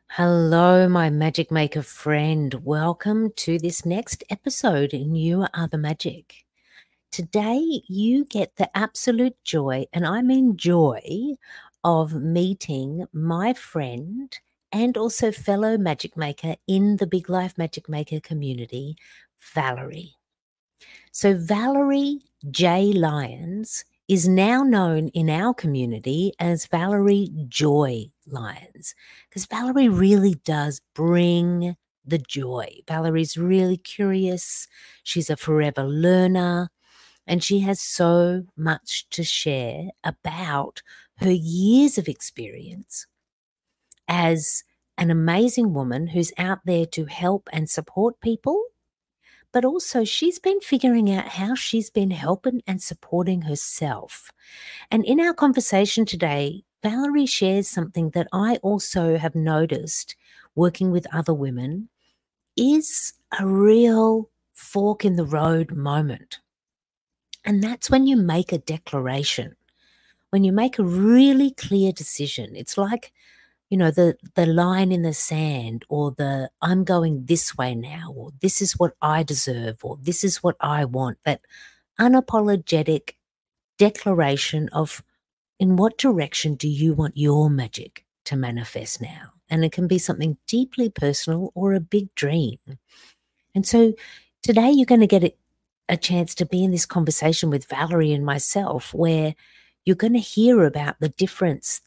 Hello, my magic maker friend. Welcome to this next episode in You Are the Magic. Today, you get the absolute joy, and I mean joy, of meeting my friend and also fellow magic maker in the Big Life Magic Maker community, Valerie. So, Valerie J Lyons is now known in our community as Valerie Joy Lyons, because Valerie really does bring the joy. Valerie's really curious. She's a forever learner, and she has so much to share about her years of experience as an amazing woman who's out there to help and support people, but also she's been figuring out how she's been helping and supporting herself. And in our conversation today, Valerie shares something that I also have noticed working with other women is a real fork in the road moment. And that's when you make a declaration, when you make a really clear decision. It's like, the line in the sand, or the I'm going this way now, or this is what I deserve, or this is what I want, that unapologetic declaration of in what direction do you want your magic to manifest now? And it can be something deeply personal or a big dream. And so today you're going to get a chance to be in this conversation with Valerie and myself, where you're going to hear about the difference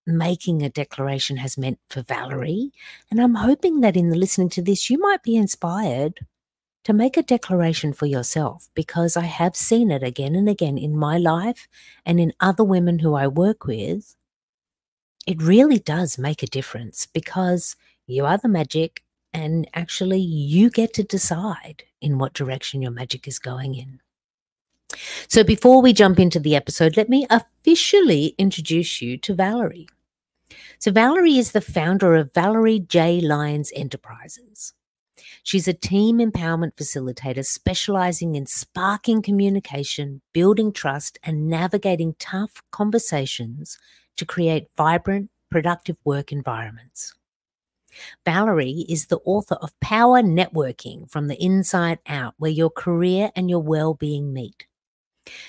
making a declaration has meant for Valerie. And I'm hoping that in listening to this, you might be inspired to make a declaration for yourself, because I have seen it again and again in my life and in other women who I work with. It really does make a difference, because you are the magic, and actually you get to decide in what direction your magic is going in. So before we jump into the episode, let me officially introduce you to Valerie. So Valerie is the founder of Valerie J Lyons Enterprises. She's a team empowerment facilitator specializing in sparking communication, building trust, and navigating tough conversations to create vibrant, productive work environments. Valerie is the author of Power Networking from the Inside Out, where your career and your well-being meet.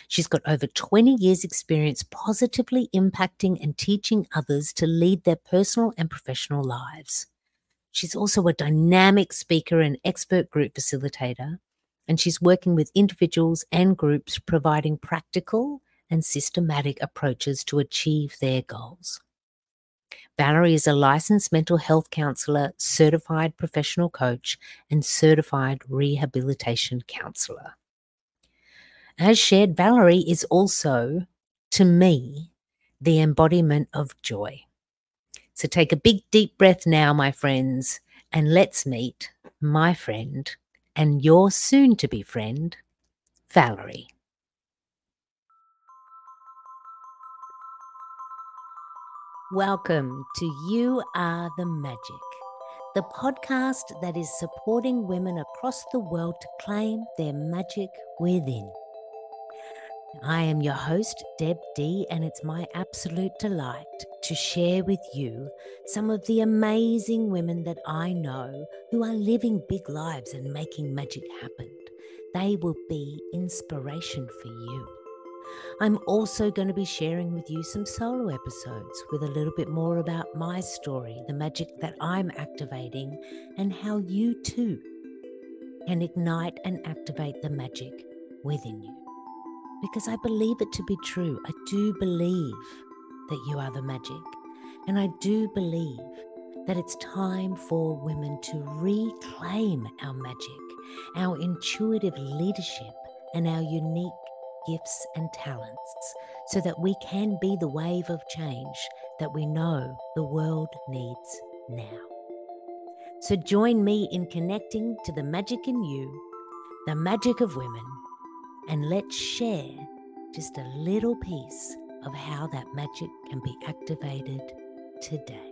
She's got over 20 years experience positively impacting and teaching others to lead their personal and professional lives. She's also a dynamic speaker and expert group facilitator, and she's working with individuals and groups providing practical and systematic approaches to achieve their goals. Valerie is a licensed mental health counselor, certified professional coach, and certified rehabilitation counselor. As shared, Valerie is also, to me, the embodiment of joy. So take a big, deep breath now, my friends, and let's meet my friend and your soon-to-be friend, Valerie. Welcome to You Are the Magic, the podcast that is supporting women across the world to claim their magic within. I am your host, Deb D, and it's my absolute delight to share with you some of the amazing women that I know who are living big lives and making magic happen. They will be inspiration for you. I'm also going to be sharing with you some solo episodes with a little bit more about my story, the magic that I'm activating, and how you too can ignite and activate the magic within you. Because I believe it to be true. I do believe that you are the magic. And I do believe that it's time for women to reclaim our magic, our intuitive leadership, and our unique gifts and talents, so that we can be the wave of change that we know the world needs now. So join me in connecting to the magic in you, the magic of women, and let's share just a little piece of how that magic can be activated today.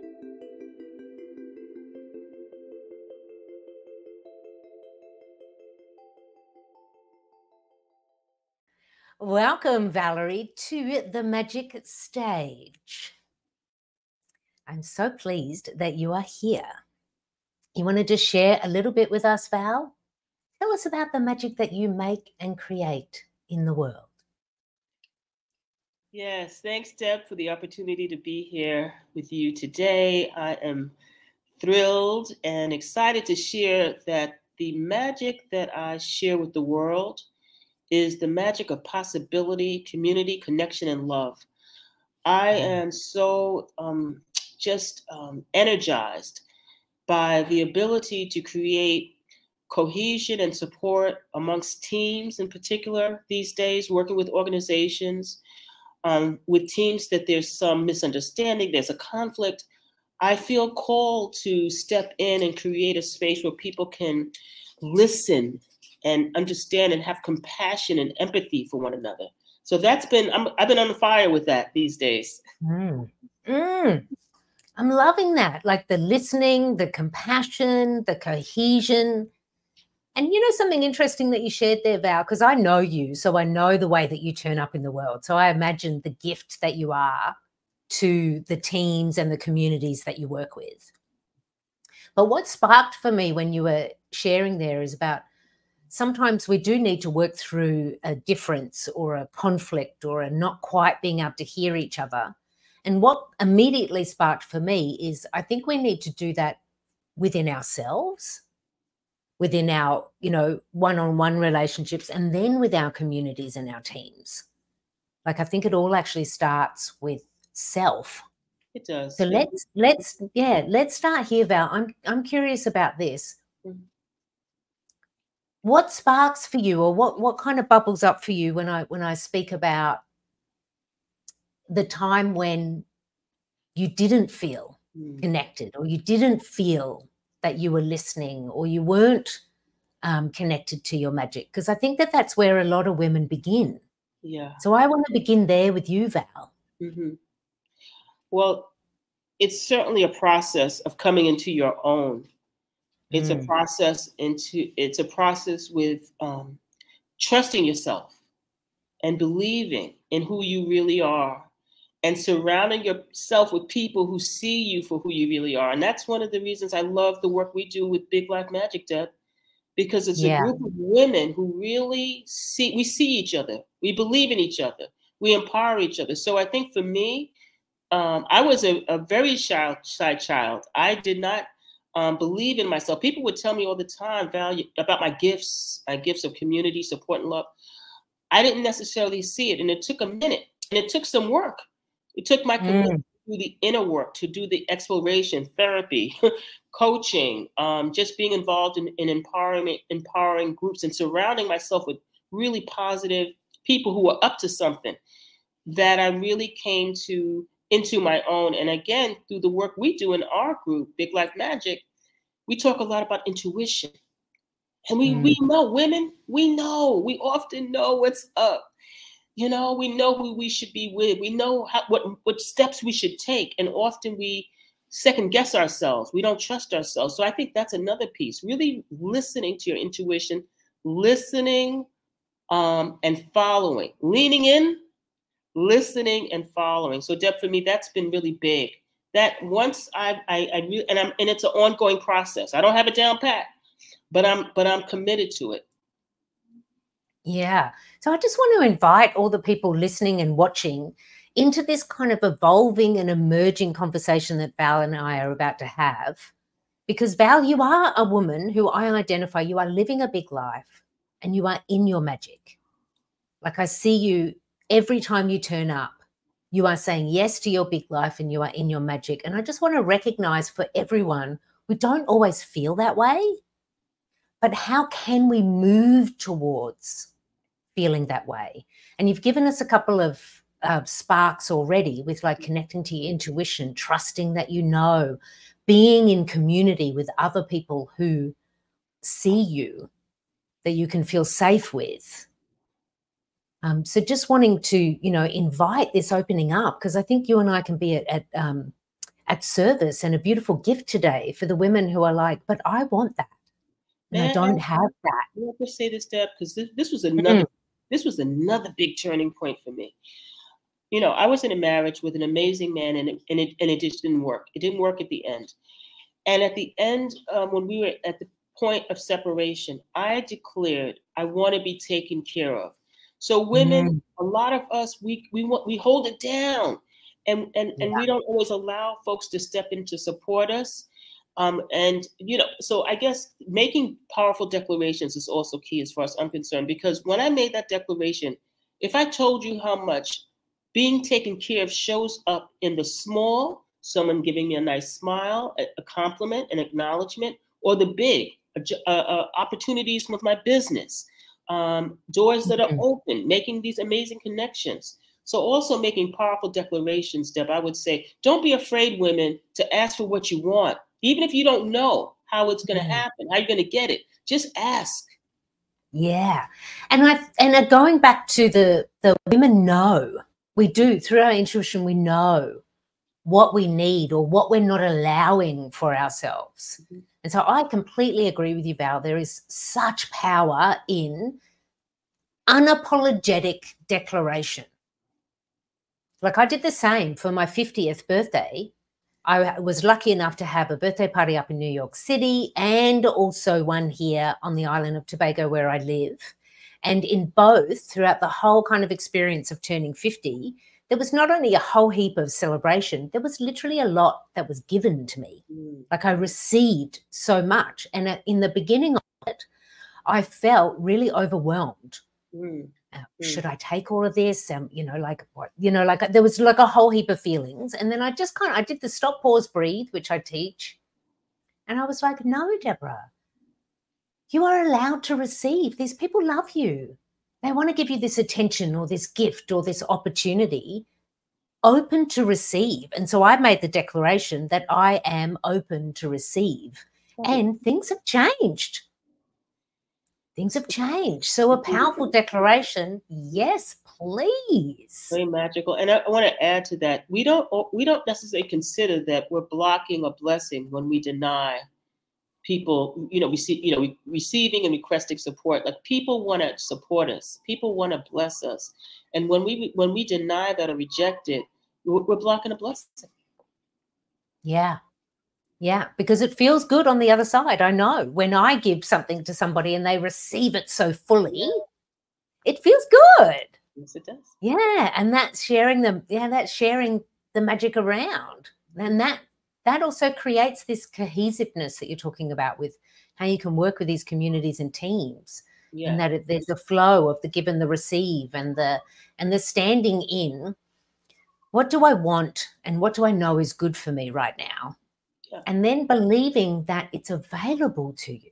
Welcome, Valerie, to the magic stage. I'm so pleased that you are here. You want to just share a little bit with us, Val? Tell us about the magic that you make and create in the world. Yes, thanks, Deb, for the opportunity to be here with you today. I am thrilled and excited to share that the magic that I share with the world is the magic of possibility, community, connection, and love. I am so energized by the ability to create cohesion and support amongst teams in particular these days, working with organizations, with teams that there's some misunderstanding, there's a conflict. I feel called to step in and create a space where people can listen and understand and have compassion and empathy for one another. So that's been, I've been on fire with that these days. I'm loving that, like the listening, the compassion, the cohesion. And you know something interesting that you shared there, Val, because I know you, so I know the way that you turn up in the world. So I imagine the gift that you are to the teams and the communities that you work with. But what sparked for me when you were sharing there is about sometimes we do need to work through a difference or a conflict or a not quite being able to hear each other. And what immediately sparked for me is I think we need to do that within ourselves, within our, one-on-one relationships, and then with our communities and our teams. Like, I think it all actually starts with self. It does. So let's start here, Val. I'm curious about this. Mm-hmm. What sparks for you, or what kind of bubbles up for you when I speak about the time when you didn't feel connected, or you didn't feel that you were listening, or you weren't connected to your magic? Because I think that that's where a lot of women begin. Yeah. So I want to begin there with you, Val. Mm-hmm. Well, it's certainly a process of coming into your own. It's a process with trusting yourself and believing in who you really are, and surrounding yourself with people who see you for who you really are. And that's one of the reasons I love the work we do with Big Life Magic, Deb, because it's a group of women who really see each other. We believe in each other. We empower each other. So I think for me, I was a very shy child. I did not believe in myself. People would tell me all the time about my gifts of community, support, and love. I didn't necessarily see it. And it took a minute, and it took some work. It took my commitment to do the inner work, to do the exploration, therapy, coaching, just being involved in empowering groups, and surrounding myself with really positive people who were up to something, that I really came into my own. And again, through the work we do in our group, Big Life Magic, we talk a lot about intuition. And we know, women, we often know what's up. We know who we should be with. We know what steps we should take. And often we second guess ourselves. We don't trust ourselves. So I think that's another piece, really listening to your intuition, listening and following, leaning in, listening and following. So Deb, for me, that's been really big. That once I really, and it's an ongoing process. I don't have it down pat, but I'm committed to it. Yeah. So I just want to invite all the people listening and watching into this kind of evolving and emerging conversation that Val and I are about to have. Because Val, you are a woman who I identify, you are living a big life and you are in your magic. Like, I see you every time you turn up, you are saying yes to your big life and you are in your magic. And I just want to recognize for everyone, we don't always feel that way, but how can we move towards feeling that way? And you've given us a couple of sparks already with, like, connecting to your intuition, trusting that being in community with other people who see you, that you can feel safe with. So just wanting to, invite this opening up, because I think you and I can be at service and a beautiful gift today for the women who are like, but I want that. And I don't have that. Let me say this, Deb, because this was another big turning point for me. You know, I was in a marriage with an amazing man, and it just didn't work. It didn't work at the end. And at the end, when we were at the point of separation, I declared I want to be taken care of. So women, a lot of us, we hold it down, and we don't always allow folks to step in to support us. And you know, so I guess making powerful declarations is also key as far as I'm concerned, because when I made that declaration, if I told you how much being taken care of shows up in the small, someone giving me a nice smile, a compliment, an acknowledgement, or the big opportunities with my business, doors that are open, making these amazing connections. So also making powerful declarations, Deb, I would say, don't be afraid, women, to ask for what you want. Even if you don't know how it's going to happen, how you're going to get it, just ask. Yeah. And going back to the women know, we do, through our intuition, we know what we need or what we're not allowing for ourselves. And so I completely agree with you, Val. There is such power in unapologetic declaration. Like I did the same for my 50th birthday. I was lucky enough to have a birthday party up in New York City and also one here on the island of Tobago where I live. And in both, throughout the whole kind of experience of turning 50, there was not only a whole heap of celebration, there was literally a lot that was given to me. Like I received so much. And in the beginning of it, I felt really overwhelmed. Should I take all of this? You know, like what, you know, like there was like a whole heap of feelings. And then I just I did the stop, pause, breathe, which I teach. And I was like, no, Deborah, you are allowed to receive. These people love you. They want to give you this attention or this gift or this opportunity, open to receive. And so I made the declaration that I am open to receive. And things have changed. Things have changed. So a powerful declaration, yes, please. Very magical. And I want to add to that. We don't necessarily consider that we're blocking a blessing when we deny people, you know, receiving and requesting support. Like people want to support us. People want to bless us. And when we deny that or reject it, we're blocking a blessing. Yeah. Yeah, because it feels good on the other side. I know when I give something to somebody and they receive it so fully, it feels good. Yes, it does. Yeah, and that's sharing that's sharing the magic around. And that also creates this cohesiveness that you're talking about with how you can work with these communities and teams. Yeah. And that there's a flow of the give and the receive and the standing in what do I want and what do I know is good for me right now? Yeah. And then believing that it's available to you.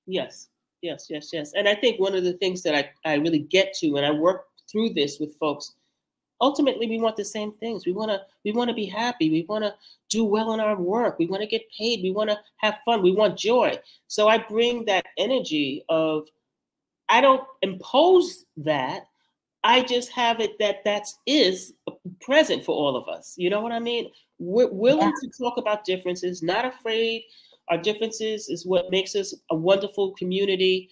Yes. And I think one of the things that I really get to, and I work through this with folks, ultimately we want the same things. We want to be happy. We want to do well in our work. We want to get paid. We want to have fun. We want joy. So I bring that energy of, I don't impose that. I just have it that is present for all of us. You know what I mean? We're willing to talk about differences, not afraid. Our differences is what makes us a wonderful community.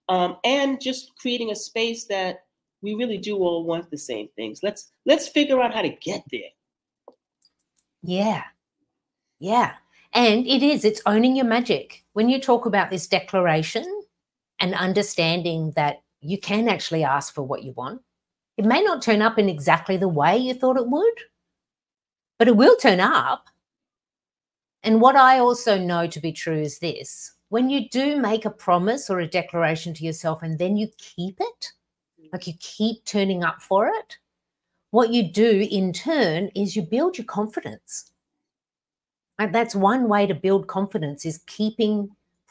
And just creating a space that we really do all want the same things. Let's figure out how to get there. Yeah. And it's owning your magic. When you talk about this declaration and understanding that you can actually ask for what you want, it may not turn up in exactly the way you thought it would, but it will turn up. And what I also know to be true is this: when you do make a promise or a declaration to yourself and then you keep it, like you keep turning up for it, what you do in turn is you build your confidence. And that's one way to build confidence, is keeping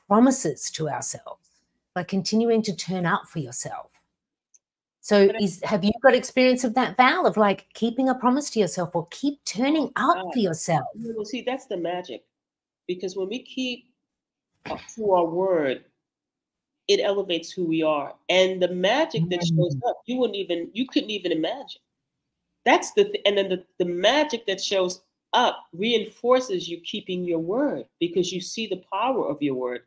promises to ourselves, by continuing to turn up for yourself. So have you got experience of that, Val, of like keeping a promise to yourself or keep turning up for yourself? Well, see, that's the magic. Because when we keep up to our word, it elevates who we are. And the magic that shows up, you couldn't even imagine. That's and then the magic that shows up reinforces you keeping your word, because you see the power of your word.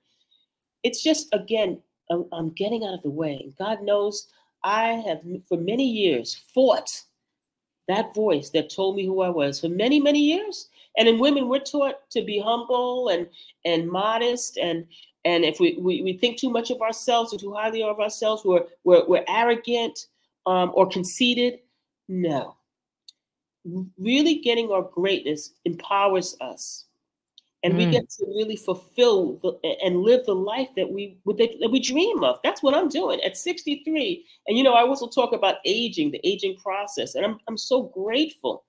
It's just, again, I'm getting out of the way. God knows I have for many years fought that voice that told me who I was for many, many years. And in women, we're taught to be humble and modest. And if we think too much of ourselves or too highly of ourselves, we're arrogant or conceited. No. Really getting our greatness empowers us. And we get to really fulfill and live the life that we dream of. That's what I'm doing at 63. And, you know, I also talk about aging, the aging process. And I'm so grateful.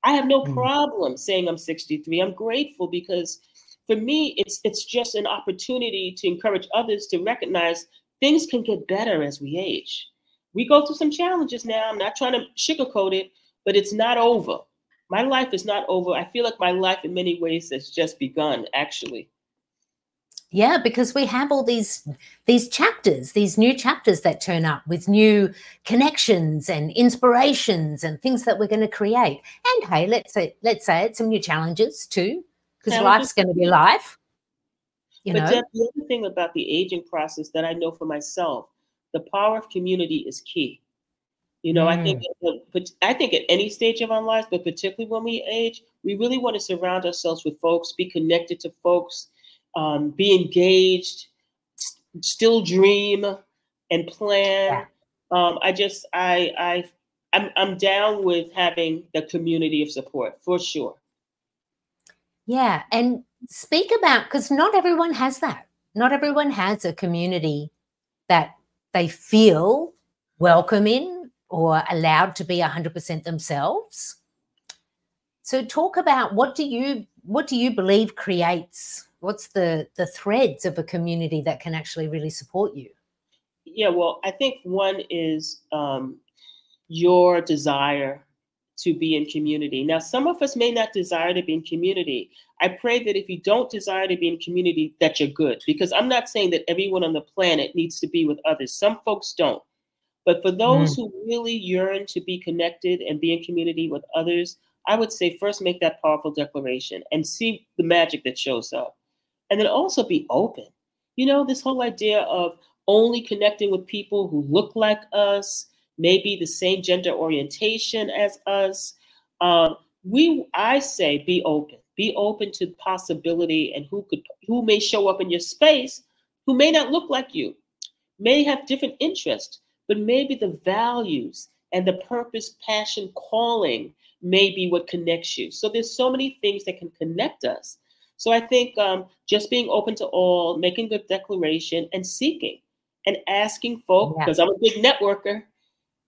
I have no problem saying I'm 63. I'm grateful because for me, it's just an opportunity to encourage others to recognize things can get better as we age. We go through some challenges now. I'm not trying to sugarcoat it, but it's not over. My life is not over. I feel like my life in many ways has just begun, actually. Yeah, because we have all these chapters, these new chapters that turn up with new connections and inspirations and things that we're going to create. And hey, let's say it's some new challenges too, because life's going to be life. You know. Deb, the other thing about the aging process that I know for myself, the power of community is key. You know, I think at any stage of our lives, but particularly when we age, we really want to surround ourselves with folks, be connected to folks, be engaged, still dream and plan. Yeah. I'm down with having the community of support for sure. Yeah, and speak about, because not everyone has that. Not everyone has a community that they feel welcome in or allowed to be 100% themselves. So talk about what do you believe creates, what's the threads of a community that can actually really support you? Yeah, well, I think one is your desire to be in community. Now, some of us may not desire to be in community. I pray that if you don't desire to be in community, that you're good, because I'm not saying that everyone on the planet needs to be with others. Some folks don't. But for those who really yearn to be connected and be in community with others, I would say first make that powerful declaration and see the magic that shows up. And then also be open. You know, this whole idea of only connecting with people who look like us, maybe the same gender orientation as us. I say be open. Be open to possibility and who may show up in your space, who may not look like you, may have different interests, but maybe the values and the purpose, passion, calling may be what connects you. So there's so many things that can connect us. So I think just being open to all, making the declaration and seeking and asking folk, because I'm a big networker.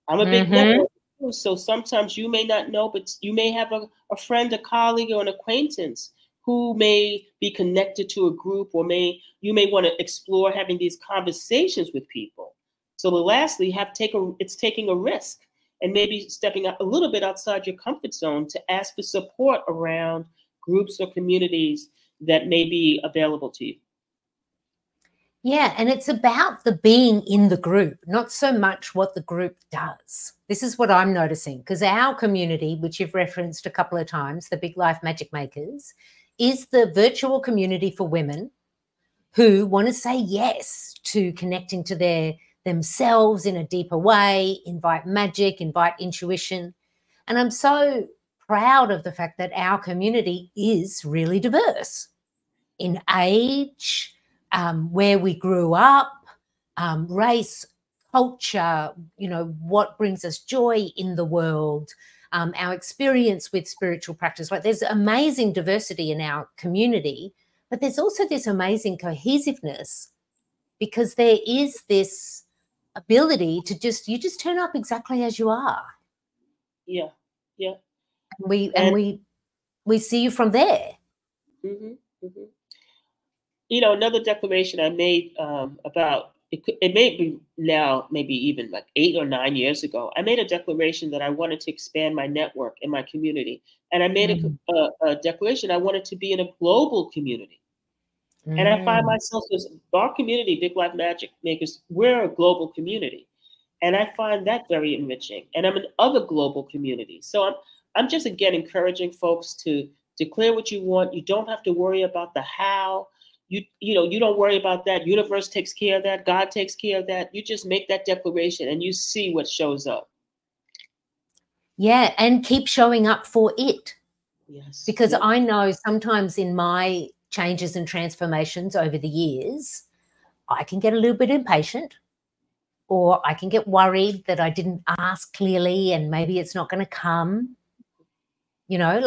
I'm a big networker too. So sometimes you may not know, but you may have a friend, a colleague, or an acquaintance who may be connected to a group, or you may want to explore having these conversations with people. So lastly, it's taking a risk and maybe stepping out a little bit outside your comfort zone to ask for support around groups or communities that may be available to you. Yeah, and it's about the being in the group, not so much what the group does. This is what I'm noticing, because our community, which you've referenced a couple of times, the Big Life Magic Makers, is the virtual community for women who want to say yes to connecting to themselves in a deeper way, invite magic, invite intuition. And I'm so proud of the fact that our community is really diverse in age, where we grew up, race, culture, you know, what brings us joy in the world, our experience with spiritual practice. Like, there's amazing diversity in our community, but there's also this amazing cohesiveness, because there is this ability to you just turn up exactly as you are. Yeah, yeah. And we see you from there. You know, another declaration I made about it may be now, maybe even like 8 or 9 years ago, I made a declaration that I wanted to expand my network in my community. And I made a declaration I wanted to be in a global community. And I find myself, as our community, Big Life Magic Makers, we're a global community. And I find that very enriching. And I'm in other global communities. So I'm just, again, encouraging folks to declare what you want. You don't have to worry about the how. You don't worry about that. Universe takes care of that. God takes care of that. You just make that declaration and you see what shows up. Yeah, and keep showing up for it. Yes. Because Yep. I know sometimes in my changes and transformations over the years, I can get a little bit impatient, or I can get worried that I didn't ask clearly and maybe it's not going to come. You know,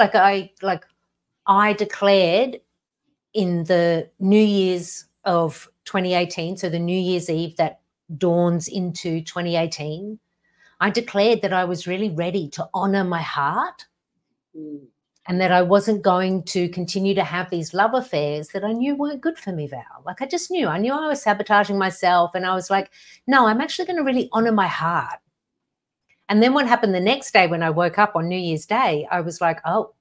I declared in the New Year's of 2018, so the New Year's Eve that dawns into 2018, I declared that I was really ready to honor my heart. Mm. And that I wasn't going to continue to have these love affairs that I knew weren't good for me, Val. Like I knew I was sabotaging myself. And I was like, no, I'm actually going to really honor my heart. And then what happened the next day when I woke up on New Year's Day, I was like, oh,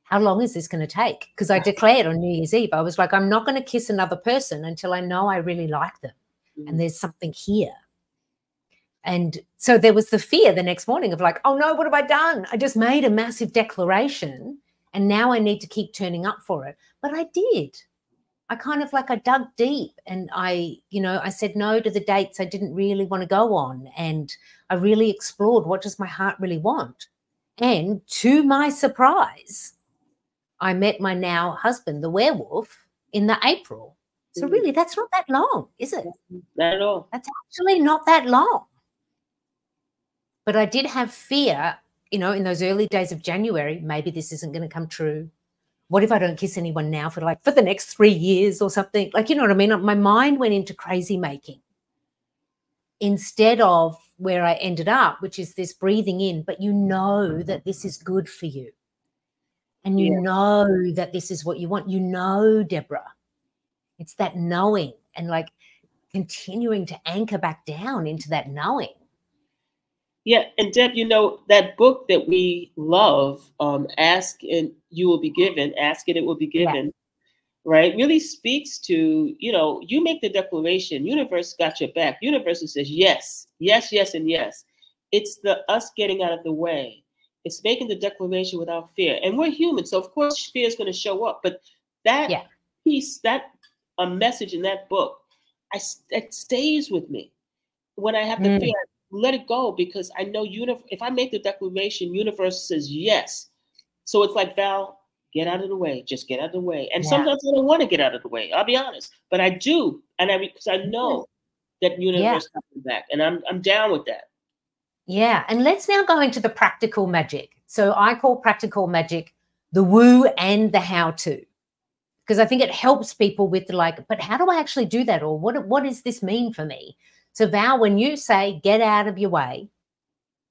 how long is this going to take? Because I declared on New Year's Eve, I was like, I'm not going to kiss another person until I know I really like them. And there's something here. And so there was the fear the next morning of like, oh no, what have I done? I just made a massive declaration and now I need to keep turning up for it. But I did. I kind of I dug deep and I said no to the dates I didn't really want to go on. And I really explored, what does my heart really want? And to my surprise, I met my now husband, the werewolf, in the April. So really, that's not that long, is it? Not at all. That's actually not that long. But I did have fear, in those early days of January, maybe this isn't going to come true. What if I don't kiss anyone now for the next 3 years or something? You know what I mean? My mind went into crazy making instead of where I ended up, which is this breathing in, but you know that this is good for you. And you know that this is what you want. You know, Deborah, it's that knowing and continuing to anchor back down into that knowing. Yeah, and Deb, that book that we love, Ask and You Will Be Given, Ask and It Will Be Given, right? Really speaks to, you make the declaration, universe got your back. Universe says yes, yes, yes, and yes. It's us getting out of the way. It's making the declaration without fear. And we're human, so of course fear is going to show up. But that piece, a message in that book, it stays with me. When I have the fear, let it go, because I know if I make the declaration, universe says yes. So it's like, Val, get out of the way. Just get out of the way. And sometimes I don't want to get out of the way. I'll be honest, but I do, and because I know that universe comes back, and I'm down with that. Yeah, and let's now go into the practical magic. So I call practical magic the woo and the how-to, because I think it helps people with but how do I actually do that, or what does this mean for me? So Val, when you say get out of your way,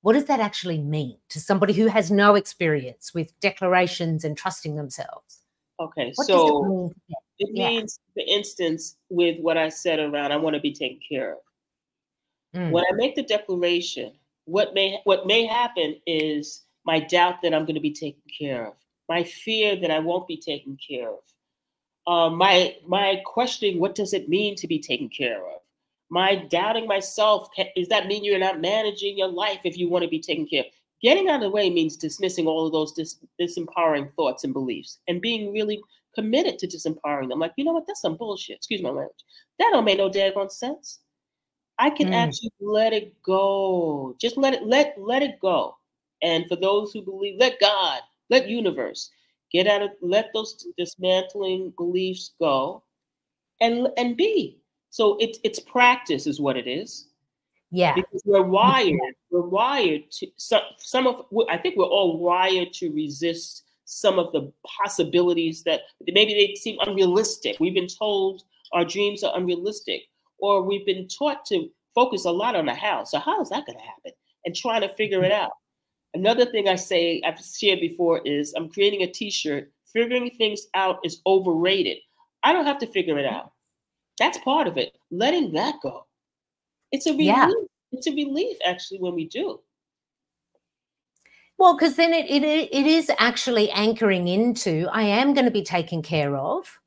what does that actually mean to somebody who has no experience with declarations and trusting themselves? Okay, what so does it mean? It means, for instance, with what I said around, I want to be taken care of. When I make the declaration, what may happen is my doubt that I'm going to be taken care of, my fear that I won't be taken care of, my questioning, what does it mean to be taken care of? My doubting myself, does that mean you're not managing your life if you want to be taken care of? Getting out of the way means dismissing all of those disempowering thoughts and beliefs and being really committed to disempowering them. Like, you know what, that's some bullshit. Excuse my language. That don't make no daggone sense. I can actually let it go. Just let it go. And for those who believe, let God, let universe let those dismantling beliefs go and be. So it's practice is what it is. Yeah. Because we're wired to I think we're all wired to resist some of the possibilities that maybe they seem unrealistic. We've been told our dreams are unrealistic, or we've been taught to focus a lot on the how. So how is that going to happen? And trying to figure it out. Another thing I've shared before is I'm creating a t-shirt. Figuring things out is overrated. I don't have to figure it out. That's part of it. Letting that go. It's a relief. Yeah. It's a relief, actually, when we do. Well, because then it is actually anchoring into, I am going to be taken care of,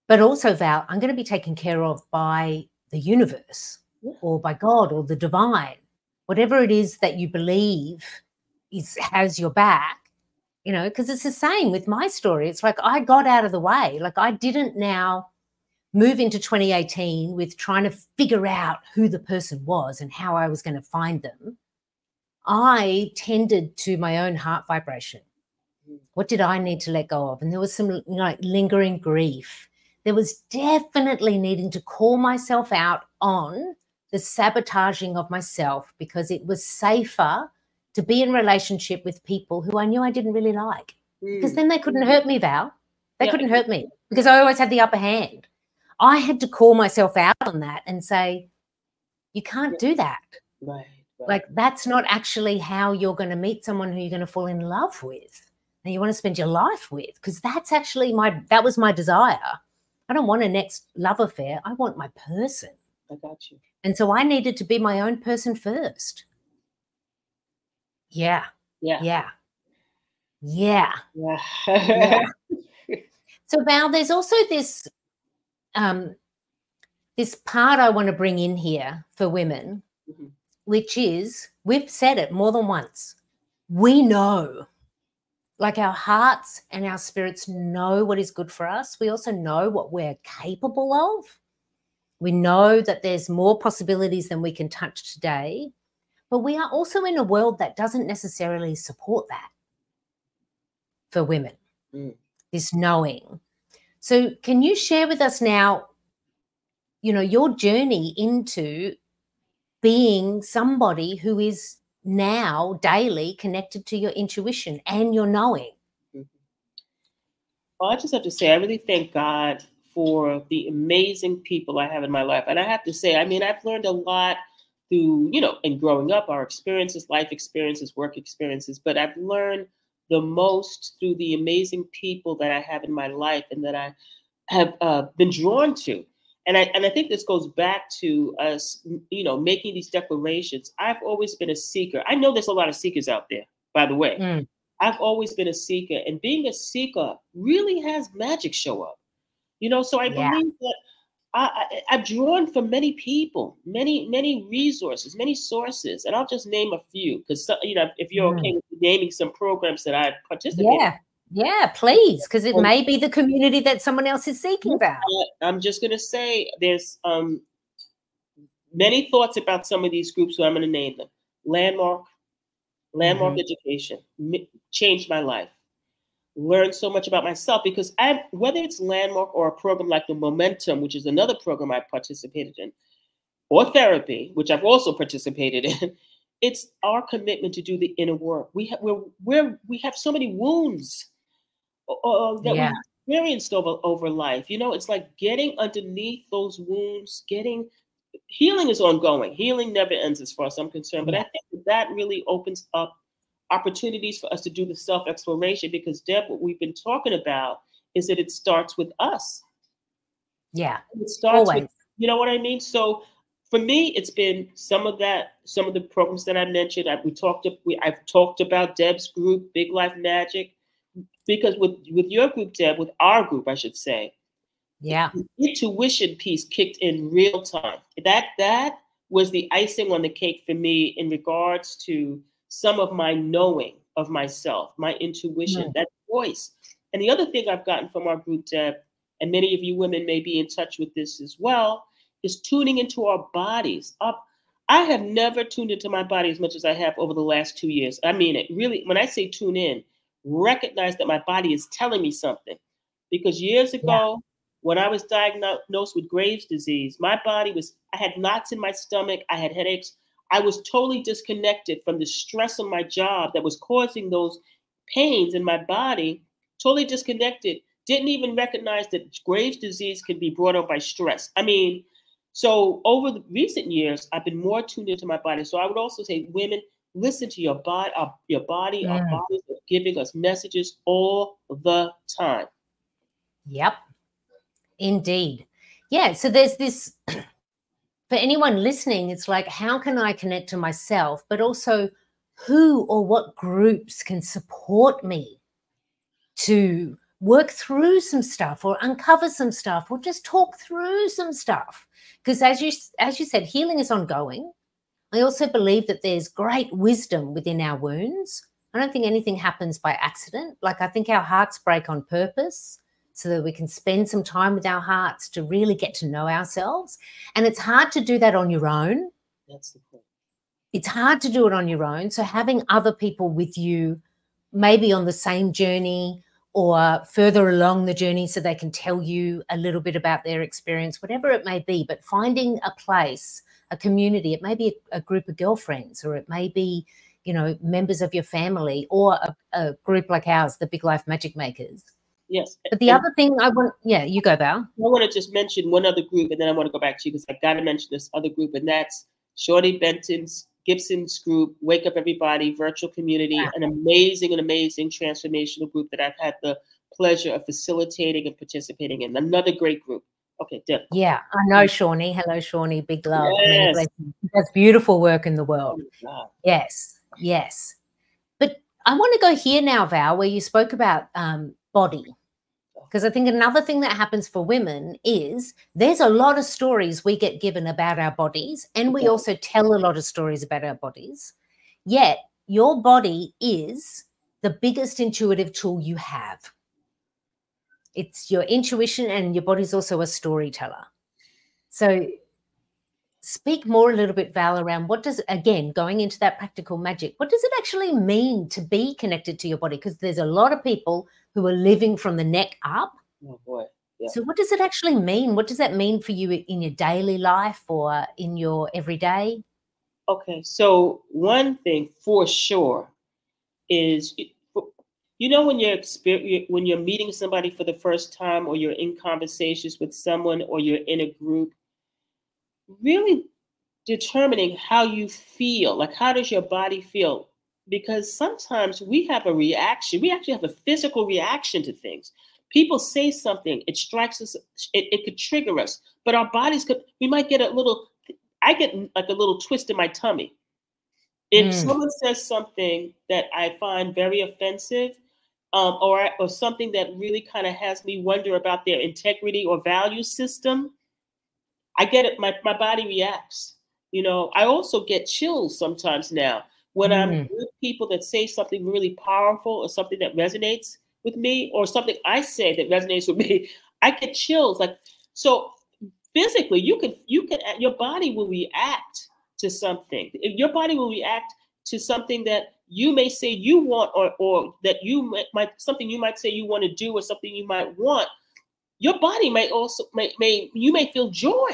but also, Val, I'm going to be taken care of by the universe or by God or the divine, whatever it is that you believe has your back, because it's the same with my story. It's like I got out of the way. Like I didn't now move into 2018 with trying to figure out who the person was and how I was going to find them. I tended to my own heart vibration. What did I need to let go of? And there was some like lingering grief. There was definitely needing to call myself out on the sabotaging of myself, because it was safer to be in relationship with people who I knew I didn't really like, because then they couldn't hurt me, Val. They couldn't hurt me because I always had the upper hand. I had to call myself out on that and say, you can't do that. Right. Like, that's not actually how you're going to meet someone who you're going to fall in love with and you want to spend your life with, because that's actually that was my desire. I don't want a next love affair. I want my person. I got you. And so I needed to be my own person first. Yeah. Yeah. Yeah. Yeah. Yeah. Yeah. So, Val, there's also this this part I want to bring in here for women, which is, we've said it more than once, we know, like, our hearts and our spirits know what is good for us. We also know what we're capable of. We know that there's more possibilities than we can touch today, but we are also in a world that doesn't necessarily support that for women, this knowing. So can you share with us now, your journey into being somebody who is now daily connected to your intuition and your knowing? Well, I just have to say, I really thank God for the amazing people I have in my life. And I have to say, I mean, I've learned a lot through, in growing up, our experiences, life experiences, work experiences, but I've learned the most through the amazing people that I have in my life and that I have been drawn to. And I think this goes back to us, making these declarations. I've always been a seeker. I know there's a lot of seekers out there, by the way. I've always been a seeker, and being a seeker really has magic show up. So I believe that I've drawn from many people, many resources, many sources, and I'll just name a few because if you're okay with naming some programs that I've participated in. Yeah, please, because it may be the community that someone else is seeking about. I'm just going to say there's many thoughts about some of these groups, so I'm going to name them. Landmark education changed my life. Learned so much about myself because whether it's Landmark or a program like the Momentum, which is another program I participated in, or therapy, which I've also participated in, it's our commitment to do the inner work. We have so many wounds that we experienced over life. It's like getting underneath those wounds. Healing is ongoing. Healing never ends, as far as I'm concerned. But I think that really opens up opportunities for us to do the self-exploration, because Deb, what we've been talking about is that it starts with us. Yeah. It starts with, you know what I mean? So for me, it's been some of the programs that I mentioned. I've talked about Deb's group, Big Life Magic, because with your group, Deb, with our group, I should say, the intuition piece kicked in real time. That was the icing on the cake for me in regards to some of my knowing of myself, my intuition, that voice. And the other thing I've gotten from our group, Deb, and many of you women may be in touch with this as well, is tuning into our bodies. I have never tuned into my body as much as I have over the last 2 years. I mean it. Really, when I say tune in, recognize that my body is telling me something. Because years ago, when I was diagnosed with Graves' disease, my body I had knots in my stomach, I had headaches. I was totally disconnected from the stress of my job that was causing those pains in my body, totally disconnected. Didn't even recognize that Graves' disease could be brought on by stress. I mean, so over the recent years, I've been more tuned into my body. So I would also say, women, listen to your body. Our bodies are giving us messages all the time. Yep. Indeed. Yeah. So there's this, for anyone listening, it's like, how can I connect to myself, but also who or what groups can support me to work through some stuff or uncover some stuff or just talk through some stuff? Because as you said, healing is ongoing. I also believe that there's great wisdom within our wounds. I don't think anything happens by accident. Like, I think our hearts break on purpose so that we can spend some time with our hearts to really get to know ourselves. And it's hard to do that on your own. That's the point. it's hard to do it on your own. So having other people with you, maybe on the same journey or further along the journey, so they can tell you a little bit about their experience, whatever it may be, but finding a place, a community, it may be a group of girlfriends, or it may be, you know, members of your family, or a group like ours, the Big Life Magic Makers. Yes. But the other thing I want, yeah, you go, Val. I want to just mention one other group, and then I want to go back to you, because I got to mention this other group, and that's Shorty Benton's Gibson's group, Wake Up Everybody, virtual community, Yeah. an amazing transformational group that I've had the pleasure of facilitating and participating in. Another great group. Okay, Deb. Yeah, I know Shawnee. Hello, Shawnee. Big love. Yes. Many blessings. That's beautiful work in the world. Oh, yes, yes. But I want to go here now, Val, where you spoke about body. Because I think another thing that happens for women is there's a lot of stories we get given about our bodies, and we also tell a lot of stories about our bodies. Yet your body is the biggest intuitive tool you have. It's your intuition, and your body's also a storyteller. So speak more a little bit, Val, around what does, again, going into that practical magic, what does it actually mean to be connected to your body? Because there's a lot of people who are living from the neck up. Oh, boy. Yeah. So what does it actually mean? What does that mean for you in your daily life or in your everyday? Okay, so one thing for sure is, you know, when you're meeting somebody for the first time, or you're in conversations with someone, or you're in a group, really determining how you feel, like how does your body feel? Because sometimes we have a reaction. We actually have a physical reaction to things. People say something, it strikes us, it could trigger us, but our bodies we might get I get like a little twist in my tummy. If someone says something that I find very offensive, or something that really kind of has me wonder about their integrity or value system, I get it. My body reacts. You know, I also get chills sometimes now when I'm with people that say something really powerful, or something that resonates with me, or something I say that resonates with me. I get chills. Like, so physically, your body will react to something. Your body will react to something that you may say you want, or that you something you might say you want to do, or something you might want. Your body may also you may feel joy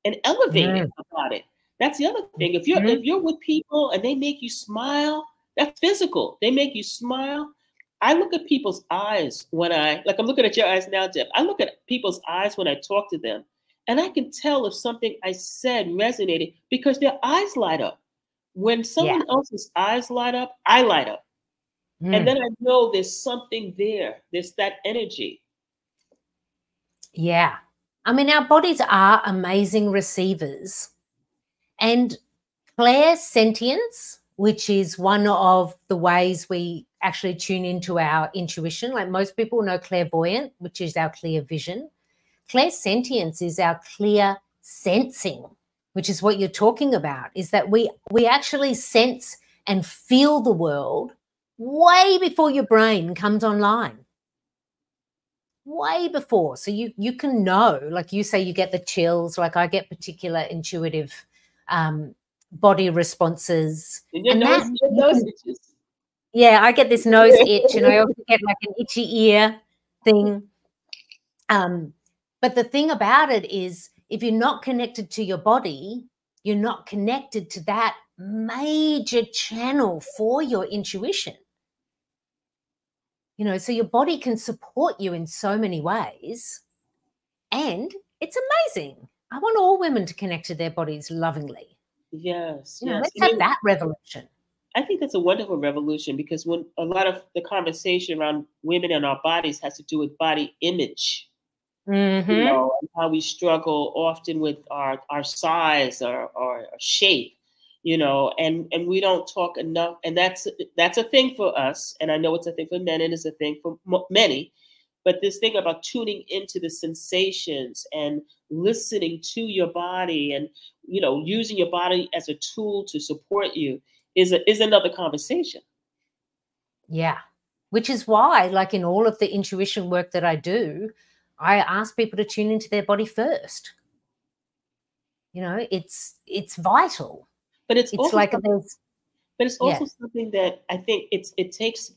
and elevated about it. That's the other thing. If you're with people and they make you smile, that's physical. They make you smile. I look at people's eyes when I'm looking at your eyes now, Deb. I look at people's eyes when I talk to them, and I can tell if something I said resonated because their eyes light up. When someone else's eyes light up, I light up. And then I know there's something there. There's that energy. Yeah. I mean, our bodies are amazing receivers. And clairsentience, which is one of the ways we actually tune into our intuition, like most people know clairvoyant, which is our clear vision. Clairsentience is our clear sensing, which is what you're talking about, is that we actually sense and feel the world way before your brain comes online. Way before. So you can know, like you say, you get the chills, like I get particular intuitive body responses. And your nose itches. Yeah, I get this nose itch, and I also get like an itchy ear thing. But the thing about it is, if you're not connected to your body, you're not connected to that major channel for your intuition. You know, so your body can support you in so many ways, and it's amazing. I want all women to connect to their bodies lovingly. Yes, you know, let's have that revolution. I think that's a wonderful revolution, because when a lot of the conversation around women and our bodies has to do with body image, you know, and how we struggle often with our size or shape, you know, and we don't talk enough. And that's a thing for us. And I know it's a thing for men, and it's a thing for many. But this thing about tuning into the sensations and listening to your body, and, you know, using your body as a tool to support you is another conversation. Yeah. Which is why, like in all of the intuition work that I do, I ask people to tune into their body first. You know, it's vital. But it's It's also like something, there's, but it's yeah, also something that I think it takes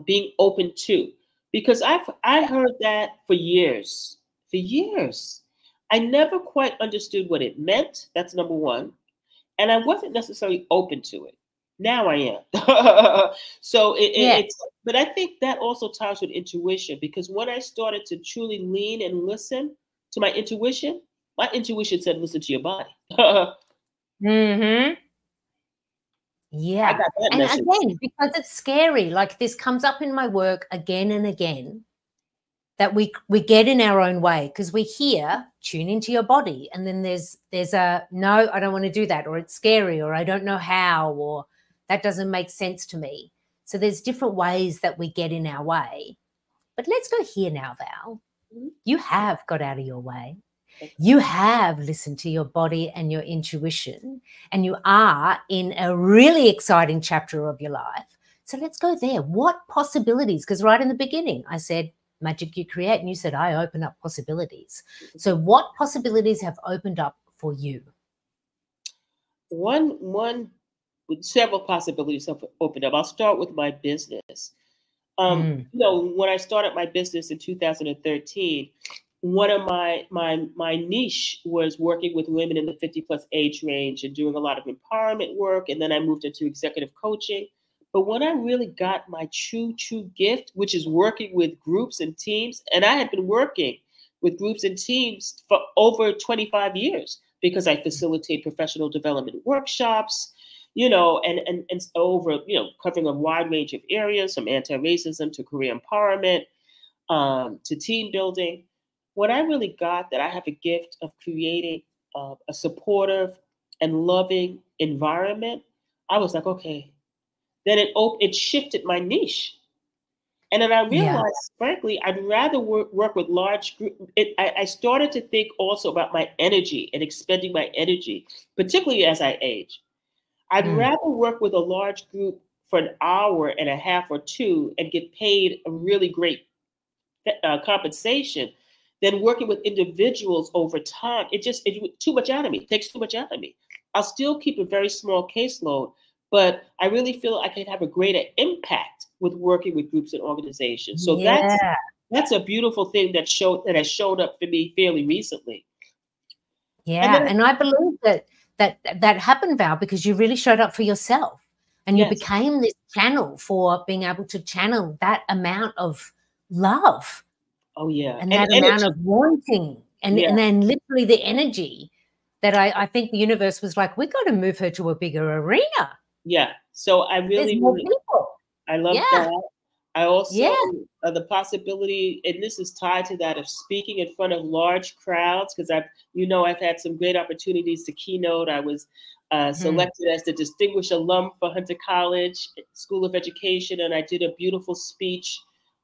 being open to, because I heard that for years, for years. I never quite understood what it meant. That's number one, and I wasn't necessarily open to it. Now I am. So yeah. it's, but I think that also ties with intuition, because when I started to truly lean and listen to my intuition said, listen to your body. I Mm-hmm. Yeah. got that And message. again, because it's scary, like this comes up in my work again and again, that we get in our own way because we hear tune into your body, and then there's a no, I don't want to do that, or it's scary, or I don't know how, or that doesn't make sense to me. So there's different ways that we get in our way. But let's go here now, Val. Mhm. You have got out of your way. You have listened to your body and your intuition, and you are in a really exciting chapter of your life. So let's go there. What possibilities? Because right in the beginning, I said, magic you create. And you said, I open up possibilities. So what possibilities have opened up for you? One, several possibilities have opened up. I'll start with my business. Mm. When I started my business in 2013, one of my niche was working with women in the 50 plus age range and doing a lot of empowerment work. And then I moved into executive coaching. But when I really got my true gift, which is working with groups and teams, and I had been working with groups and teams for over 25 years because I facilitate professional development workshops, and over, covering a wide range of areas, from anti-racism to career empowerment, to team building. When I really got that I have a gift of creating a supportive and loving environment, I was like, okay. Then it shifted my niche. And then I Yeah. realized, frankly, I'd rather work with large groups. I started to think also about my energy and expending my energy, particularly as I age. I'd rather work with a large group for an hour and a half or two and get paid a really great compensation than working with individuals over time. It too much out of me. It takes too much out of me. I'll still keep a very small caseload, but I really feel I can have a greater impact with working with groups and organizations. So Yeah. that's a beautiful thing that has showed up for me fairly recently. And Yeah. then, And I believe that happened, Val, because you really showed up for yourself and you yes, became this channel for being able to channel that amount of love oh yeah, and and that amount energy, of wanting yeah, and then literally the energy that I think the universe was like, we got to move her to a bigger arena. yeah. So There's more people. I love Yeah. that. I also, Yeah. the possibility, and this is tied to that, of speaking in front of large crowds, because I've had some great opportunities to keynote. I was selected as the distinguished alum for Hunter College School of Education, and I did a beautiful speech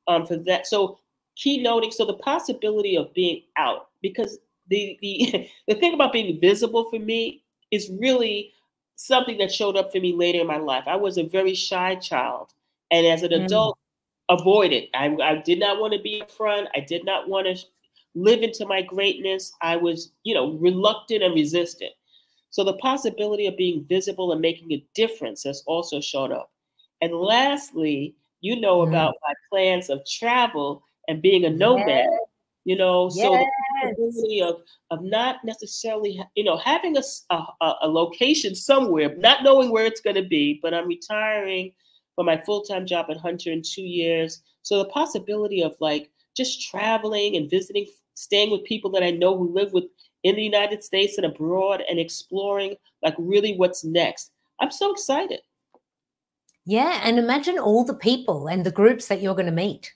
for that. So keynoting, so the possibility of being out, because the the thing about being visible for me is really something that showed up for me later in my life. I was a very shy child. And as an adult, avoid it. I did not want to be up front. I did not want to live into my greatness. I was, reluctant and resistant. So the possibility of being visible and making a difference has also shown up. And lastly, about my plans of travel and being a nomad, Yes. so the Yes. possibility of not necessarily, having a location somewhere, not knowing where it's going to be, but I'm retiring for my full-time job at Hunter in 2 years. So the possibility of like just traveling and visiting, staying with people that I know who live in the United States and abroad, and exploring like really what's next. I'm so excited. Yeah. And imagine all the people and the groups that you're going to meet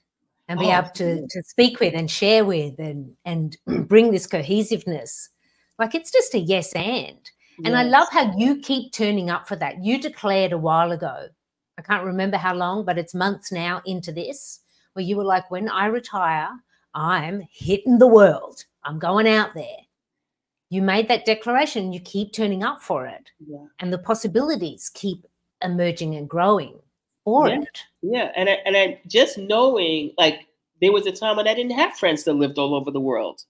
and be Oh, able to speak with and share with and bring this cohesiveness. Like it's just a yes and. And I love yes. how you keep turning up for that. You declared a while ago, I can't remember how long, but it's months now into this, where you were like, when I retire, I'm hitting the world. I'm going out there. You made that declaration. You keep turning up for it. Yeah. And the possibilities keep emerging and growing for Yeah. it. Yeah. And I just knowing, like, there was a time when I didn't have friends that lived all over the world.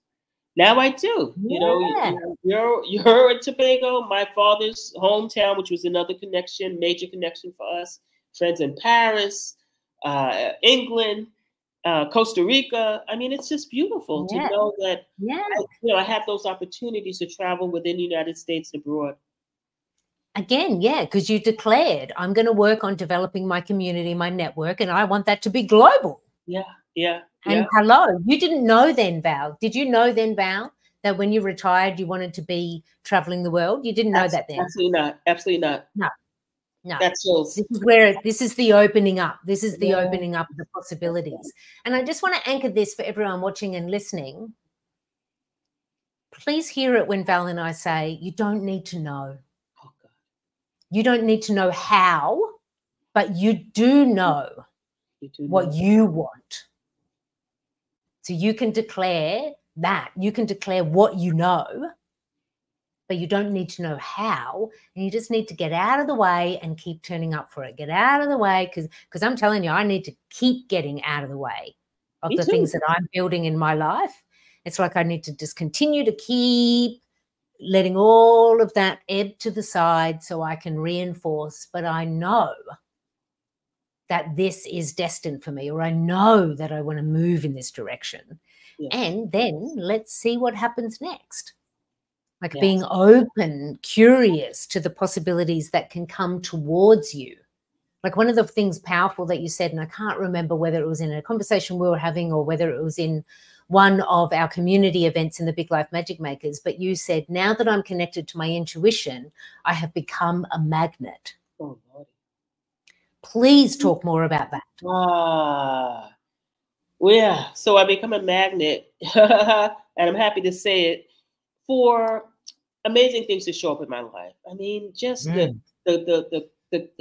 Now I do. Yeah. You're in Tobago, my father's hometown, which was another connection, major connection for us. Friends in Paris, England, Costa Rica. I mean, it's just beautiful to know that I have those opportunities to travel within the United States and abroad. Again, yeah, because you declared, I'm going to work on developing my community, my network, and I want that to be global. Yeah, yeah. And hello, you didn't know then, Val. Did you know then, Val, that when you retired, you wanted to be traveling the world? You didn't know that then? Absolutely not. Absolutely not. No, no. That's this is where this is the opening up. This is the opening up of the possibilities. And I just want to anchor this for everyone watching and listening. Please hear it when Val and I say, you don't need to know. Oh, God. You don't need to know how, but you do know what you want. So you can declare that. You can declare what you know, but you don't need to know how. And you just need to get out of the way and keep turning up for it. Get out of the way, because I'm telling you, I need to keep getting out of the way of the things that I'm building in my life. It's like I need to just continue to keep letting all of that ebb to the side so I can reinforce, but I know that this is destined for me, or I know that I want to move in this direction. Yes. And then let's see what happens next. Like being open, curious to the possibilities that can come towards you. Like one of the things powerful that you said, and I can't remember whether it was in a conversation we were having or whether it was in one of our community events in the Big Life Magic Makers, but you said, now that I'm connected to my intuition, I have become a magnet. Oh, Lord. Please talk more about that. Well, yeah. So I become a magnet, and I'm happy to say it, for amazing things to show up in my life. I mean, just the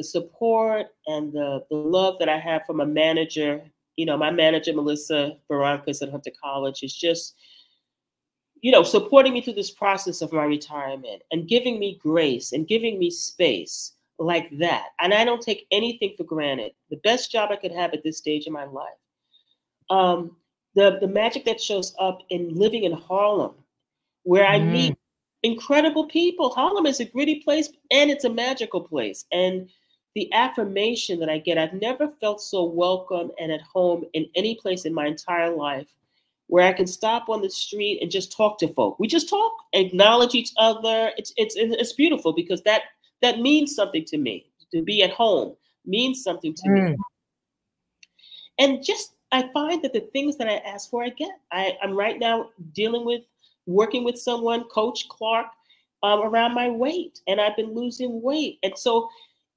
support and the love that I have from a manager. You know, my manager, Melissa Barrancas at Hunter College, is just, supporting me through this process of my retirement and giving me grace and giving me space like that. And I don't take anything for granted. The best job I could have at this stage in my life. The magic that shows up in living in Harlem, where I meet incredible people. Harlem is a gritty place and it's a magical place. And the affirmation that I get, I've never felt so welcome and at home in any place in my entire life, where I can stop on the street and just talk to folk. We just talk, acknowledge each other. It's beautiful, because that means something to me. To be at home means something to me. And just, I find that the things that I ask for, I get. I'm right now working with someone, Coach Clark, around my weight, and I've been losing weight. And so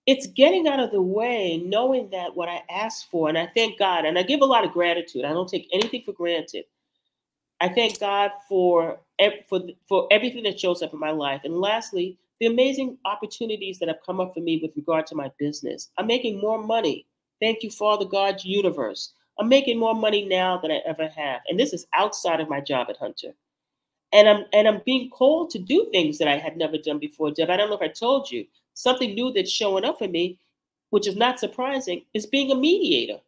it's getting out of the way, knowing that what I asked for, and I thank God, and I give a lot of gratitude. I don't take anything for granted. I thank God for everything that shows up in my life. And lastly, the amazing opportunities that have come up for me with regard to my business. I'm making more money. Thank you, Father God, universe. I'm making more money now than I ever have. And this is outside of my job at Hunter. And I'm being called to do things that I had never done before. Deb, I don't know if I told you, something new that's showing up for me, which is not surprising, is being a mediator.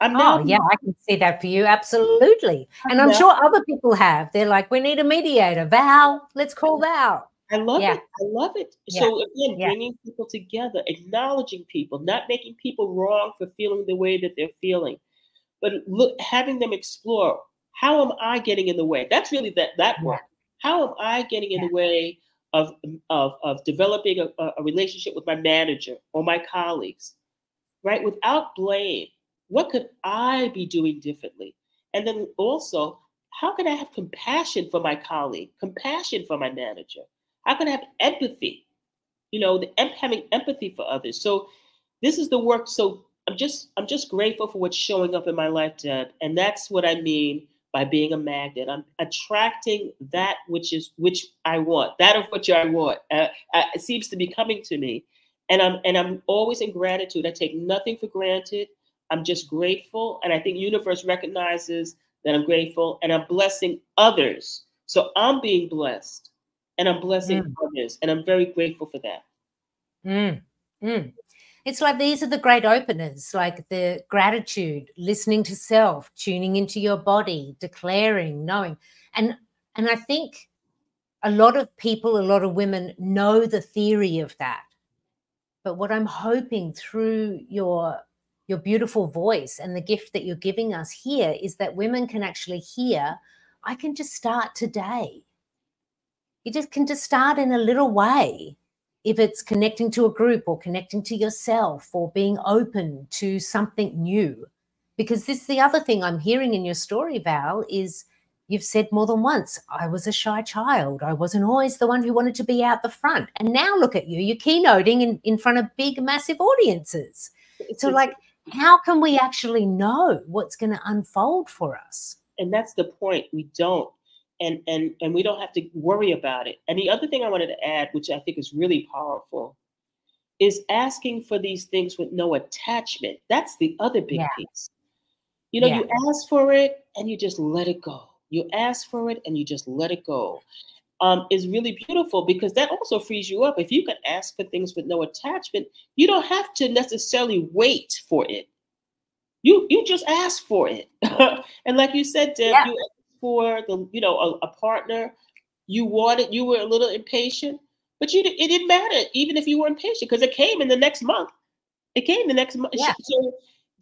I can see that for you. Absolutely. And I'm sure other people have. They're like, we need a mediator. Val, let's call Val. I love it. I love it. Yeah. So again, bringing people together, acknowledging people, not making people wrong for feeling the way that they're feeling, but having them explore, how am I getting in the way? That's really that work. How am I getting in the way of developing a relationship with my manager or my colleagues, right? Without blame. What could I be doing differently? And then also, how can I have compassion for my colleague, compassion for my manager? How can I have empathy? Having empathy for others. So this is the work. So I'm just grateful for what's showing up in my life, Deb. And that's what I mean by being a magnet. I'm attracting that which I want, that of which I want. It seems to be coming to me. And I'm always in gratitude. I take nothing for granted. I'm just grateful. And I think the universe recognizes that I'm grateful, and I'm blessing others. So I'm being blessed, and I'm blessing others. And I'm very grateful for that. It's like these are the great openers, like the gratitude, listening to self, tuning into your body, declaring, knowing. And I think a lot of people, a lot of women know the theory of that. But what I'm hoping through your beautiful voice and the gift that you're giving us here is that women can actually hear, I can just start today. You just can just start in a little way. If it's connecting to a group or connecting to yourself or being open to something new. Because this is the other thing I'm hearing in your story, Val, is you've said more than once, I was a shy child. I wasn't always the one who wanted to be out the front. And now look at you, you're keynoting in front of big, massive audiences. So like, how can we actually know what's going to unfold for us? And that's the point. We don't. And we don't have to worry about it. And the other thing I wanted to add, which I think is really powerful, is asking for these things with no attachment. That's the other big piece. You know, you ask for it and you just let it go. You ask for it and you just let it go. Is really beautiful because that also frees you up. If you can ask for things with no attachment, you don't have to necessarily wait for it. You just ask for it. And like you said, Deb, you asked for the, you know, a partner. You wanted, you were a little impatient, but it didn't matter even if you were impatient because it came in the next month. It came the next month. Yeah. So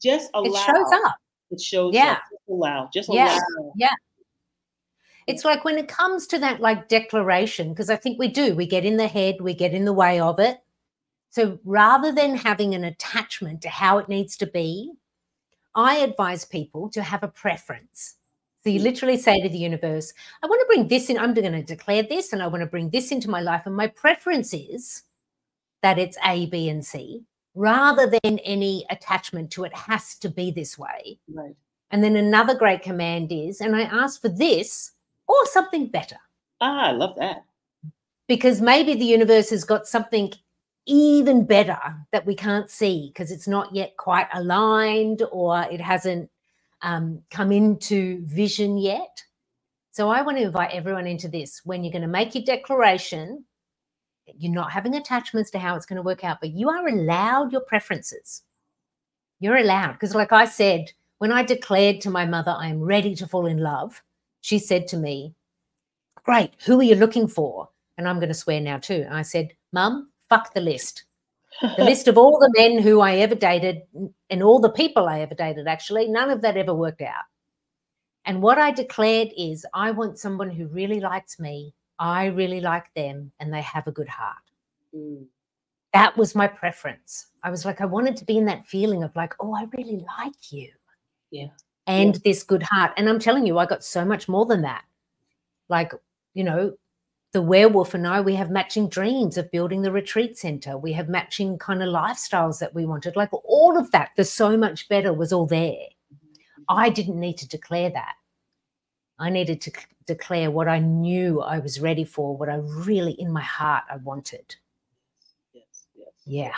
just allow. It shows up. It shows up. Just allow. Just allow. Yeah. It's like when it comes to that like declaration, because I think we get in the head, we get in the way of it. So rather than having an attachment to how it needs to be, I advise people to have a preference. So you literally say to the universe, I want to bring this in. I'm going to declare this and I want to bring this into my life. And my preference is that it's A, B, and C, rather than any attachment to it has to be this way. Right. And then another great command is, and I ask for this or something better. Ah, I love that. Because maybe the universe has got something even better that we can't see because it's not yet quite aligned or it hasn't come into vision yet. So I want to invite everyone into this. When you're going to make your declaration, you're not having attachments to how it's going to work out, but you are allowed your preferences. You're allowed. Because like I said, when I declared to my mother, I am ready to fall in love, she said to me, great, who are you looking for? And I'm going to swear now too. I said, Mum, fuck the list. The list of all the men who I ever dated and all the people I ever dated, actually, none of that ever worked out. And what I declared is I want someone who really likes me, I really like them, and they have a good heart. That was my preference. I was like, I wanted to be in that feeling of like, oh, I really like you. Yeah. And this good heart. And I'm telling you, I got so much more than that. Like, you know, the werewolf and I, we have matching dreams of building the retreat center. We have matching kind of lifestyles that we wanted. Like all of that, the so much better was all there. I didn't need to declare that. I needed to declare what I knew I was ready for, what I really in my heart I wanted. Yeah.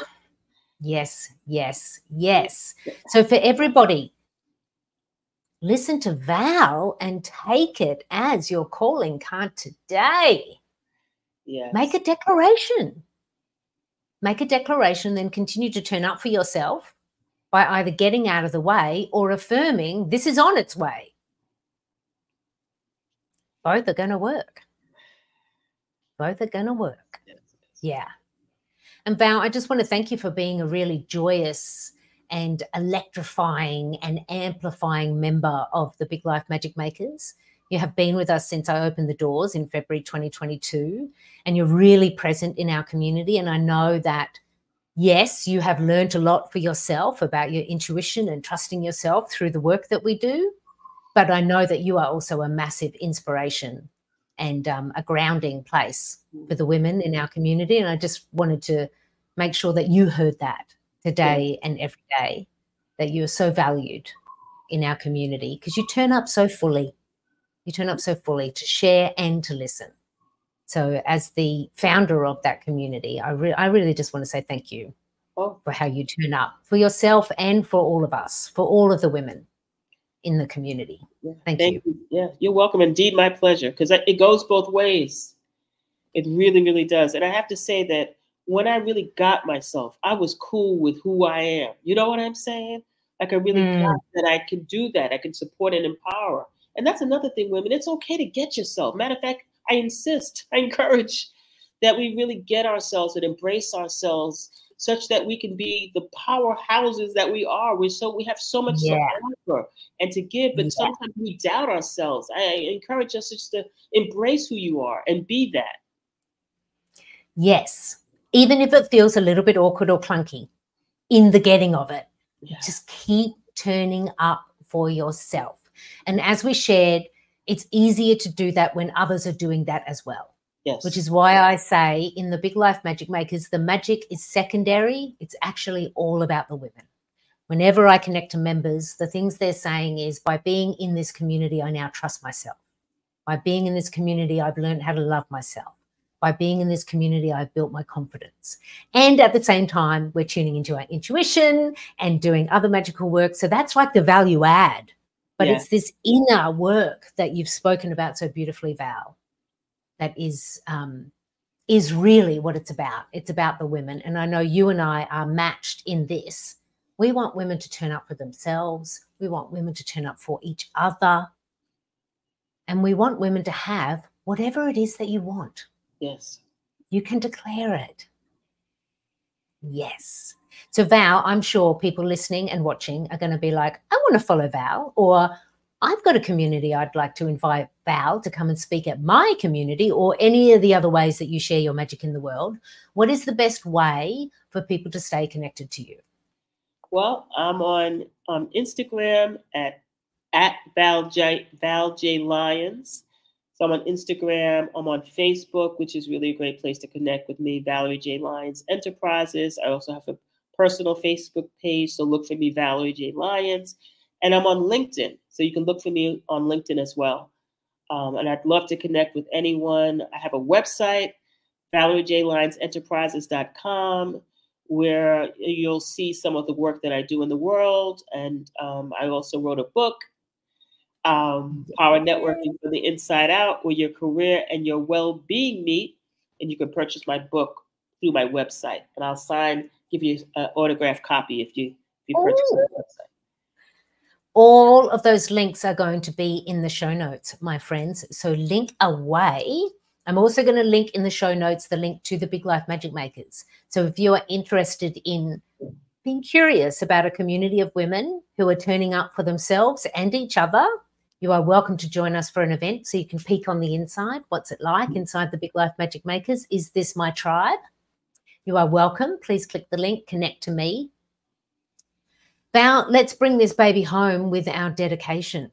Yes. So for everybody, listen to Val and take it as your calling card today. Yes. Make a declaration. Make a declaration, then continue to turn up for yourself by either getting out of the way or affirming this is on its way. Both are going to work. Both are going to work. Yes. Yeah. And Val, I just want to thank you for being a really joyous and electrifying and amplifying member of the Big Life Magic Makers. You have been with us since I opened the doors in February 2022, and you're really present in our community. And I know that, yes, you have learned a lot for yourself about your intuition and trusting yourself through the work that we do. But I know that you are also a massive inspiration and a grounding place for the women in our community. And I just wanted to make sure that you heard that today and every day, that you are so valued in our community because you turn up so fully. You turn up so fully to share and to listen. So as the founder of that community, I really just want to say thank you for how you turn up for yourself and for all of us, for all of the women in the community. Thank you. Yeah, you're welcome. Indeed, my pleasure, because it goes both ways. It really, really does. And I have to say that when I really got myself, I was cool with who I am. You know what I'm saying? Like I really got that I can do that. I can support and empower. And that's another thing, women. It's okay to get yourself. Matter of fact, I insist, I encourage that we really get ourselves and embrace ourselves such that we can be the powerhouses that we are. We have so much to offer and to give, but sometimes we doubt ourselves. I encourage us just to embrace who you are and be that. Yes. Even if it feels a little bit awkward or clunky in the getting of it, just keep turning up for yourself. And as we shared, it's easier to do that when others are doing that as well. Yes. Which is why I say in the Big Life Magic Makers, the magic is secondary. It's actually all about the women. Whenever I connect to members, the things they're saying is, by being in this community, I now trust myself. By being in this community, I've learned how to love myself. By being in this community, I've built my confidence. And at the same time, we're tuning into our intuition and doing other magical work. So that's like the value add. But it's this inner work that you've spoken about so beautifully, Val, that is really what it's about. It's about the women. And I know you and I are matched in this. We want women to turn up for themselves. We want women to turn up for each other. And we want women to have whatever it is that you want. Yes. You can declare it. Yes. So Val, I'm sure people listening and watching are going to be like, I want to follow Val, or I've got a community I'd like to invite Val to come and speak at my community, or any of the other ways that you share your magic in the world. What is the best way for people to stay connected to you? Well, I'm on Instagram at Val J Lyons. So I'm on Instagram. I'm on Facebook, which is really a great place to connect with me, Valerie J Lyons Enterprises. I also have a personal Facebook page, so look for me, Valerie J Lyons. And I'm on LinkedIn, so you can look for me on LinkedIn as well. And I'd love to connect with anyone. I have a website, ValerieJLyonsEnterprises.com, where you'll see some of the work that I do in the world. And I also wrote a book, Power Networking from the Inside Out, where your career and your well-being meet. And you can purchase my book through my website. And I'll give you an autographed copy if you purchase my website. All of those links are going to be in the show notes, my friends. So link away. I'm also going to link in the show notes the link to the Big Life Magic Makers. So if you are interested in being curious about a community of women who are turning up for themselves and each other, you are welcome to join us for an event so you can peek on the inside. What's it like inside the Big Life Magic Makers? Is this my tribe? You are welcome. Please click the link, connect to me. Val, let's bring this baby home with our dedication.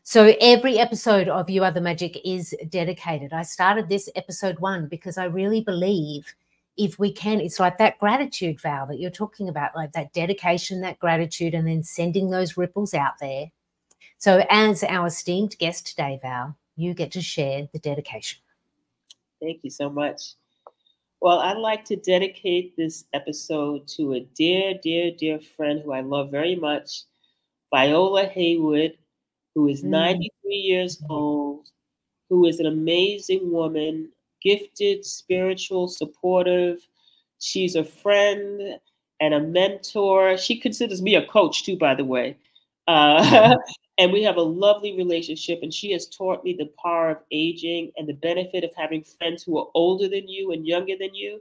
So every episode of You Are the Magic is dedicated. I started this episode 1 because I really believe if we can, it's like that gratitude, Val, that you're talking about, like that dedication, that gratitude, and then sending those ripples out there. So as our esteemed guest today, Val, you get to share the dedication. Thank you so much. Well, I'd like to dedicate this episode to a dear, dear, dear friend who I love very much, Viola Haywood, who is 93 years old, who is an amazing woman, gifted, spiritual, supportive. She's a friend and a mentor. She considers me a coach too, by the way. And we have a lovely relationship, and she has taught me the power of aging and the benefit of having friends who are older than you and younger than you.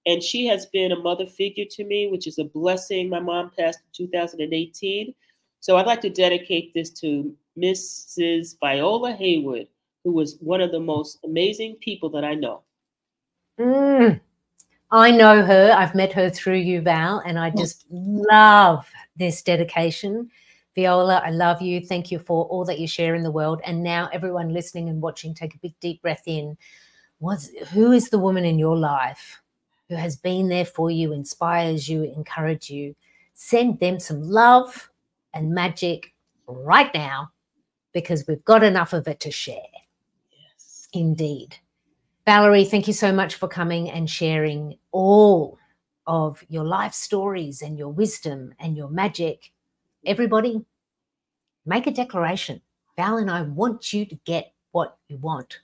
And she has been a mother figure to me, which is a blessing. My mom passed in 2018. So I'd like to dedicate this to Mrs. Viola Haywood, who was one of the most amazing people that I know. I know her. I've met her through you, Val, and I just love this dedication. Viola, I love you. Thank you for all that you share in the world. And now everyone listening and watching, take a big, deep breath in. Who is the woman in your life who has been there for you, inspires you, encourages you? Send them some love and magic right now, because we've got enough of it to share. Yes. Indeed. Valerie, thank you so much for coming and sharing all of your life stories and your wisdom and your magic. Everybody, make a declaration. Val and I want you to get what you want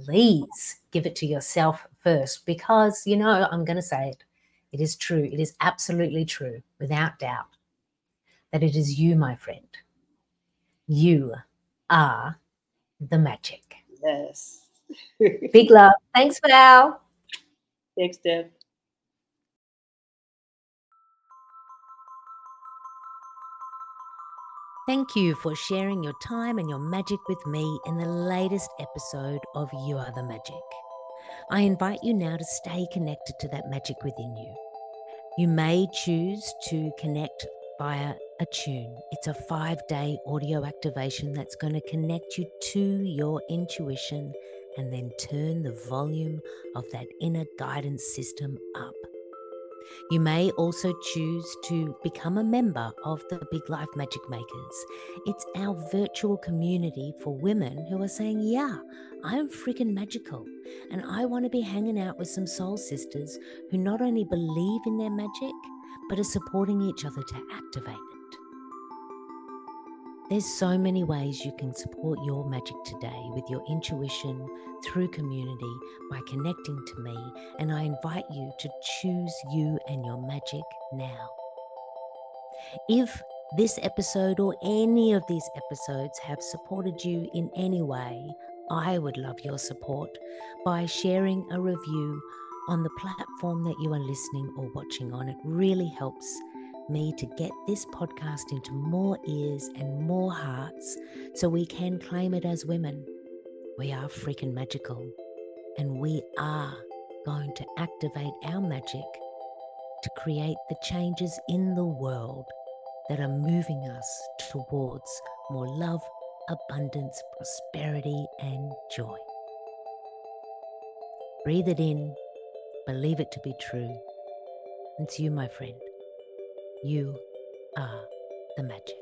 please give it to yourself first, because, you know, I'm going to say it. It is true. It is absolutely true, without doubt, that it is you, my friend. You are the magic. Yes. Big love. Thanks, Val. Thanks, Deb. Thank you for sharing your time and your magic with me in the latest episode of You Are the Magic. I invite you now to stay connected to that magic within you. You may choose to connect via ATTUNE. It's a 5-day audio activation that's going to connect you to your intuition and then turn the volume of that inner guidance system up. You may also choose to become a member of the Big Life Magic Makers. It's our virtual community for women who are saying, yeah, I'm freaking magical, and I want to be hanging out with some soul sisters who not only believe in their magic, but are supporting each other to activate it. There's so many ways you can support your magic today with your intuition, through community, by connecting to me, and I invite you to choose you and your magic now. If this episode or any of these episodes have supported you in any way, I would love your support by sharing a review on the platform that you are listening or watching on. It really helps me to get this podcast into more ears and more hearts so we can claim it as women. We are freaking magical, and we are going to activate our magic to create the changes in the world that are moving us towards more love, abundance, prosperity, and joy. Breathe it in, believe it to be true. And to you, my friend, you are the magic.